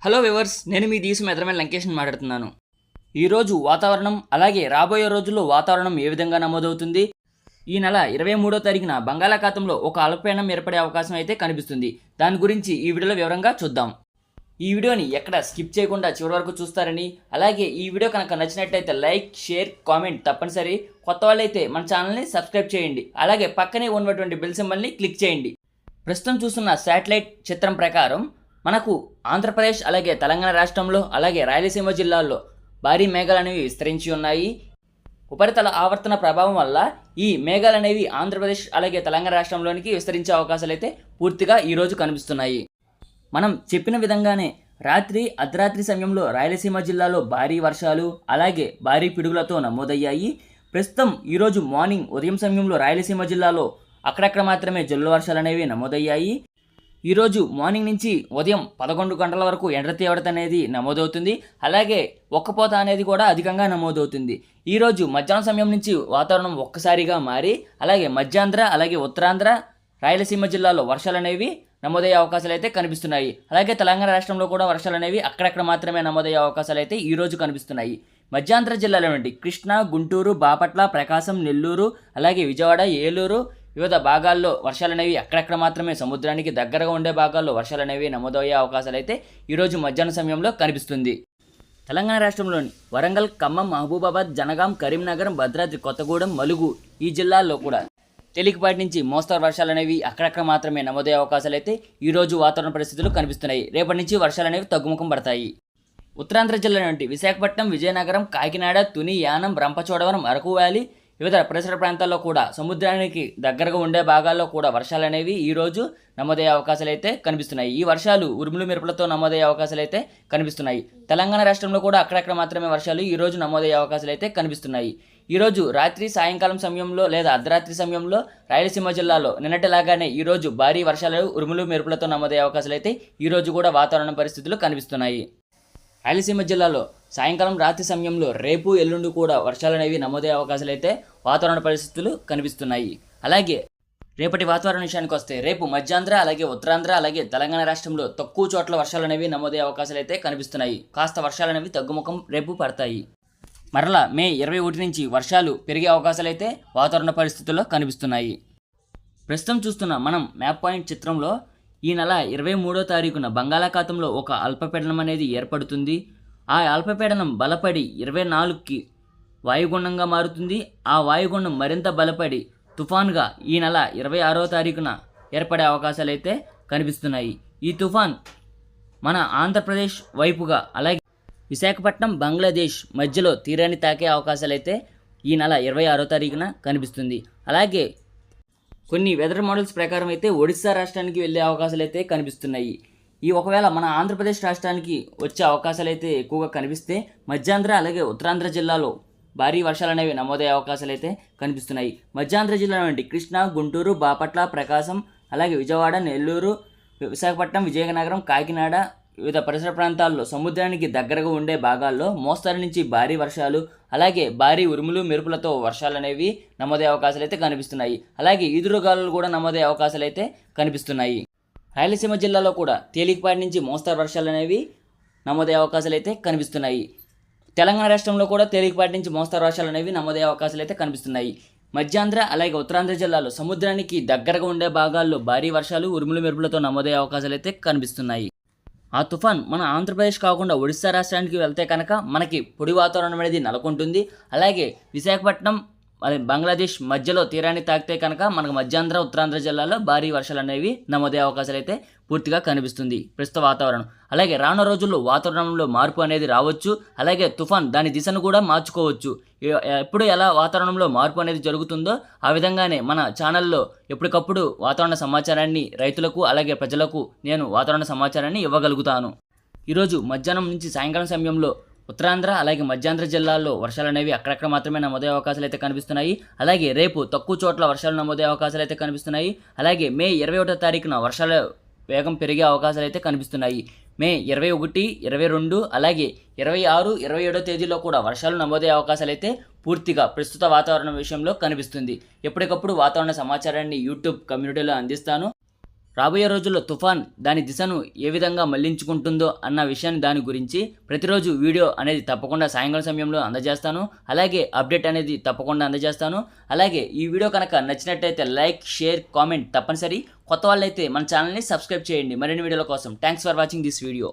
Hello viewers, నేను మీ these మెదరమైన లంకేష్ని మాట్లాడుతున్నాను. ఈరోజు వాతావరణం అలాగే రాబోయే రోజుల్లో వాతావరణం ఏ విధంగా నమోదవుతుంది? ఈ నెల 23వ తారీఖున బంగాళాఖాతంలో ఒక అల్పపీడనం ఏర్పడే అవకాశం అయితే కనిపిస్తుంది. దాని గురించి ఈ వీడియోలో వివరంగా చూద్దాం. ఈ వీడియోని ఎక్కడ స్కిప్ చేయకుండా చివరి వరకు చూస్తారని, అలాగే ఈ వీడియో కనుక నచ్చినట్లయితే లైక్, షేర్, కామెంట్ తప్పనిసరి. కొత్త వాళ్ళైతే మన ఛానల్ని సబ్స్క్రైబ్ చేయండి. అలాగే పక్కనే ఉన్నటువంటి బెల్ సింబల్ని క్లిక్ చేయండి. ప్రస్తుతం చూస్తున్న శాటిలైట్ చిత్రం ప్రకారం మనకు ఆంధ్రప్రదేశ్ అలాగే తెలంగాణ రాష్ట్రంలో అలాగే రాయలసీమ జిల్లాల్లో భారీ మేఘాలు అనేవి విస్తరించి ఉన్నాయి. ఉపరితల ఆవర్తన ప్రభావం వల్ల ఈ మేఘాలు అనేవి ఆంధ్రప్రదేశ్ అలాగే తెలంగాణ రాష్ట్రంలోనికి విస్తరించే అవకాశాలు అయితే పూర్తిగా ఈరోజు కనిపిస్తున్నాయి. మనం చెప్పిన విధంగానే అర్ధరాత్రి సమయంలో రాయలసీమ జిల్లాలో భారీ వర్షాలు అలాగే భారీ పిడుగులతో నమోదయ్యాయి. ప్రస్తుతం ఈరోజు మార్నింగ్ ఉదయం సమయంలో రాయలసీమ జిల్లాలో అక్కడక్కడ మాత్రమే జల్లు వర్షాలు అనేవి నమోదయ్యాయి. ఈరోజు మార్నింగ్ నుంచి ఉదయం 11 గంటల వరకు ఎండ తీవ్రత అనేది నమోదవుతుంది. అలాగే ఒక్కపోత అనేది కూడా అధికంగా నమోదవుతుంది. ఈరోజు మధ్యాహ్నం సమయం నుంచి వాతావరణం ఒక్కసారిగా మారి అలాగే మధ్యాంధ్ర అలాగే ఉత్తరాంధ్ర రాయలసీమ జిల్లాలో వర్షాలు అనేవి నమోదయ్యే అవకాశాలు అయితే కనిపిస్తున్నాయి. అలాగే తెలంగాణ రాష్ట్రంలో కూడా వర్షాలు అనేవి అక్కడక్కడ మాత్రమే నమోదయ్యే అవకాశాలు అయితే ఈరోజు కనిపిస్తున్నాయి. మధ్యాంధ్ర జిల్లాలో కృష్ణా, గుంటూరు, బాపట్ల, ప్రకాశం, నెల్లూరు అలాగే విజయవాడ, ఏలూరు వివిధ భాగాల్లో వర్షాలు అనేవి అక్కడక్కడ మాత్రమే సముద్రానికి దగ్గరగా ఉండే భాగాల్లో వర్షాలు అనేవి నమోదయ్యే అవకాశాలు అయితే ఈరోజు మధ్యాహ్న సమయంలో కనిపిస్తుంది. తెలంగాణ రాష్ట్రంలోని వరంగల్, ఖమ్మం, మహబూబాబాద్, జనగాం, కరీంనగర్, భద్రాద్రి కొత్తగూడెం, మలుగు ఈ జిల్లాల్లో కూడా తేలికపాటి నుంచి మోస్తరు వర్షాలు అనేవి అక్కడక్కడ మాత్రమే నమోదయ్యే అవకాశాలు అయితే ఈరోజు వాతావరణ పరిస్థితులు కనిపిస్తున్నాయి. రేపటి నుంచి వర్షాలు అనేవి తగ్గుముఖం పడతాయి. ఉత్తరాంధ్ర జిల్లా నుండి విశాఖపట్నం, విజయనగరం, కాకినాడ, తుని, యానం, రంపచోడవరం, అరకు వ్యాలీ వివిధ పరిసర ప్రాంతాల్లో కూడా సముద్రానికి దగ్గరగా ఉండే భాగాల్లో కూడా వర్షాలు అనేవి ఈరోజు నమోదయ్యే అవకాశాలు అయితే కనిపిస్తున్నాయి. ఈ వర్షాలు ఉరుములు మెరుపులతో నమోదయ్యే అవకాశాలు అయితే కనిపిస్తున్నాయి. తెలంగాణ రాష్ట్రంలో కూడా అక్కడక్కడ మాత్రమే వర్షాలు ఈరోజు నమోదయ్యే అవకాశాలు అయితే కనిపిస్తున్నాయి. ఈరోజు సాయంకాలం సమయంలో లేదా అర్ధరాత్రి సమయంలో రాయలసీమ జిల్లాలో నిన్నటిలాగానే ఈరోజు భారీ వర్షాలు ఉరుములు మెరుపులతో నమోదయ్యే అవకాశాలు అయితే ఈరోజు కూడా వాతావరణ పరిస్థితులు కనిపిస్తున్నాయి. రాయలసీమ జిల్లాలో సాయంకాలం రాత్రి సమయంలో రేపు ఎల్లుండి కూడా వర్షాలు అనేవి నమోదయ్యే అవకాశాలు అయితే వాతావరణ పరిస్థితులు కనిపిస్తున్నాయి. అలాగే రేపటి వాతావరణ విషయానికి వస్తే రేపు మధ్యాంధ్ర అలాగే ఉత్తరాంధ్ర అలాగే తెలంగాణ రాష్ట్రంలో తక్కువ చోట్ల వర్షాలు అనేవి నమోదయ్యే అవకాశాలు అయితే కనిపిస్తున్నాయి. కాస్త వర్షాలు అనేవి తగ్గుముఖం రేపు పడతాయి. మరలా మే 21 నుంచి వర్షాలు పెరిగే అవకాశాలు అయితే వాతావరణ పరిస్థితుల్లో కనిపిస్తున్నాయి. ప్రస్తుతం చూస్తున్న మనం మ్యాప్ పాయింట్ చిత్రంలో ఈ నెల 23వ తారీఖున బంగాళాఖాతంలో ఒక అల్పపీడనం అనేది ఏర్పడుతుంది. ఆ అల్పపీడనం బలపడి 24కి వాయుగుండంగా మారుతుంది. ఆ వాయుగుండం మరింత బలపడి తుఫాన్గా ఈ నెల 26వ తారీఖున ఏర్పడే అవకాశాలు అయితే కనిపిస్తున్నాయి. ఈ తుఫాన్ మన ఆంధ్రప్రదేశ్ వైపుగా అలాగే విశాఖపట్నం, బంగ్లాదేశ్ మధ్యలో తీరాన్ని తాకే అవకాశాలు అయితే ఈ నెల 26వ తారీఖున కనిపిస్తుంది. అలాగే కొన్ని వెదర్ మోడల్స్ ప్రకారం అయితే ఒడిశా రాష్ట్రానికి వెళ్ళే అవకాశాలు అయితే కనిపిస్తున్నాయి. ఒకవేళ మన ఆంధ్రప్రదేశ్ రాష్ట్రానికి వచ్చే అవకాశాలు అయితే ఎక్కువగా కనిపిస్తే మధ్యాంధ్ర అలాగే ఉత్తరాంధ్ర జిల్లాలో భారీ వర్షాలు అనేవి నమోదయ్యే అవకాశాలు అయితే కనిపిస్తున్నాయి. మధ్యాంధ్ర జిల్లాలో కృష్ణా, గుంటూరు, బాపట్ల, ప్రకాశం అలాగే విజయవాడ, నెల్లూరు, విశాఖపట్నం, విజయనగరం, కాకినాడ వివిధ పరిసర ప్రాంతాల్లో సముద్రానికి దగ్గరగా ఉండే భాగాల్లో మోస్తరు నుంచి భారీ వర్షాలు అలాగే భారీ ఉరుములు మెరుపులతో వర్షాలు అనేవి నమోదయ్యే అవకాశాలు అయితే కనిపిస్తున్నాయి. అలాగే ఈదురుగాలులు కూడా నమోదయ్యే అవకాశాలు అయితే కనిపిస్తున్నాయి. రాయలసీమ జిల్లాలో కూడా తేలికపాటి నుంచి మోస్తరు వర్షాలు అనేవి నమోదయ్యే అవకాశాలు అయితే కనిపిస్తున్నాయి. తెలంగాణ రాష్ట్రంలో కూడా తేలికపాటి నుంచి మోస్తరు వర్షాలు అనేవి నమోదయ్యే అవకాశాలు అయితే కనిపిస్తున్నాయి. మధ్యాంధ్ర అలాగే ఉత్తరాంధ్ర జిల్లాలో సముద్రానికి దగ్గరగా ఉండే భాగాల్లో భారీ వర్షాలు ఉరుములు మెరుపులతో నమోదయ్యే అవకాశాలు అయితే కనిపిస్తున్నాయి. ఆ తుఫాన్ మన ఆంధ్రప్రదేశ్ కాకుండా ఒడిశా రాష్ట్రానికి వెళ్తే కనుక మనకి పొడి వాతావరణం అనేది నెలకొంటుంది. అలాగే విశాఖపట్నం బంగ్లాదేశ్ మధ్యలో తీరాన్ని తాకితే కనుక మనకు మధ్యాంధ్ర ఉత్తరాంధ్ర జిల్లాలో భారీ వర్షాలు అనేవి నమోదయ్యే అవకాశాలు అయితే పూర్తిగా కనిపిస్తుంది ప్రస్తుత వాతావరణం. అలాగే రానున్న రోజుల్లో వాతావరణంలో మార్పు అనేది రావచ్చు. అలాగే తుఫాన్ దాని దిశను కూడా మార్చుకోవచ్చు. ఎప్పుడు ఎలా వాతావరణంలో మార్పు అనేది జరుగుతుందో ఆ విధంగానే మన ఛానల్లో ఎప్పటికప్పుడు వాతావరణ సమాచారాన్ని రైతులకు అలాగే ప్రజలకు నేను వాతావరణ సమాచారాన్ని ఇవ్వగలుగుతాను. ఈరోజు మధ్యాహ్నం నుంచి సాయంకాలం సమయంలో ఉత్తరాంధ్ర అలాగే మధ్యాంధ్ర జిల్లాల్లో వర్షాలు అనేవి అక్కడక్కడ మాత్రమే నమోదయ్యే అవకాశాలు అయితే కనిపిస్తున్నాయి. అలాగే రేపు తక్కువ చోట్ల వర్షాలు నమోదయ్యే అవకాశాలు అయితే కనిపిస్తున్నాయి. అలాగే మే 21వ తారీఖున వర్షాల వేగం పెరిగే అవకాశాలు అయితే కనిపిస్తున్నాయి. మే 21, 22 అలాగే 26, 27వ తేదీలో కూడా వర్షాలు నమోదయ్యే అవకాశాలు అయితే పూర్తిగా ప్రస్తుత వాతావరణం విషయంలో కనిపిస్తుంది. ఎప్పటికప్పుడు వాతావరణ సమాచారాన్ని యూట్యూబ్ కమ్యూనిటీలో అందిస్తాను. రాబోయే రోజుల్లో తుఫాన్ దాని దిశను ఏ విధంగా మళ్లించుకుంటుందో అన్న విషయాన్ని దాని గురించి ప్రతిరోజు వీడియో అనేది తప్పకుండా సాయంకాలం సమయంలో అందజేస్తాను. అలాగే అప్డేట్ అనేది తప్పకుండా అందజేస్తాను. అలాగే ఈ వీడియో కనుక నచ్చినట్టయితే లైక్, షేర్, కామెంట్ తప్పనిసరి. కొత్త వాళ్ళైతే మన ఛానల్ని సబ్స్క్రైబ్ చేయండి మరిన్ని వీడియోల కోసం. Thanks for watching this video.